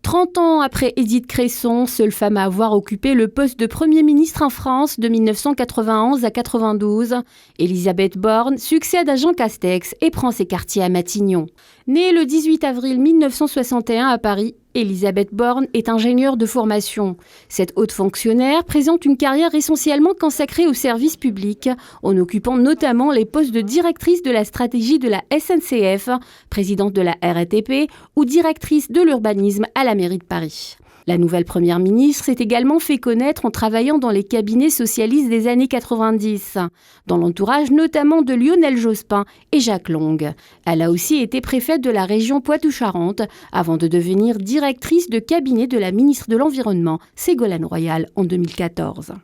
30 ans après Édith Cresson, seule femme à avoir occupé le poste de Premier ministre en France de 1991 à 92, Élisabeth Borne succède à Jean Castex et prend ses quartiers à Matignon. Née le 18 avril 1961 à Paris, Élisabeth Borne est ingénieure de formation. Cette haute fonctionnaire présente une carrière essentiellement consacrée au service public, en occupant notamment les postes de directrice de la stratégie de la SNCF, présidente de la RATP ou directrice de l'urbanisme à la mairie de Paris. La nouvelle première ministre s'est également fait connaître en travaillant dans les cabinets socialistes des années 90, dans l'entourage notamment de Lionel Jospin et Jacques Long. Elle a aussi été préfète de la région Poitou-Charentes avant de devenir directrice de cabinet de la ministre de l'Environnement, Ségolène Royal, en 2014.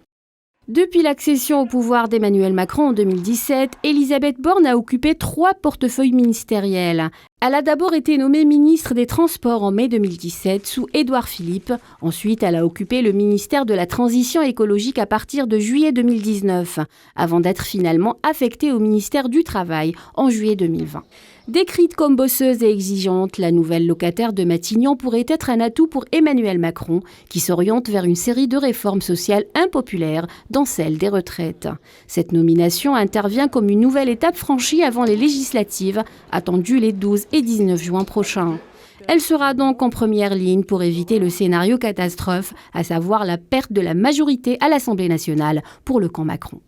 Depuis l'accession au pouvoir d'Emmanuel Macron en 2017, Élisabeth Borne a occupé 3 portefeuilles ministériels. Elle a d'abord été nommée ministre des Transports en mai 2017 sous Édouard Philippe. Ensuite, elle a occupé le ministère de la Transition écologique à partir de juillet 2019, avant d'être finalement affectée au ministère du Travail en juillet 2020. Décrite comme bosseuse et exigeante, la nouvelle locataire de Matignon pourrait être un atout pour Emmanuel Macron, qui s'oriente vers une série de réformes sociales impopulaires, dont celle des retraites. Cette nomination intervient comme une nouvelle étape franchie avant les législatives, attendues les 12 et 19 juin prochains. Elle sera donc en première ligne pour éviter le scénario catastrophe, à savoir la perte de la majorité à l'Assemblée nationale pour le camp Macron.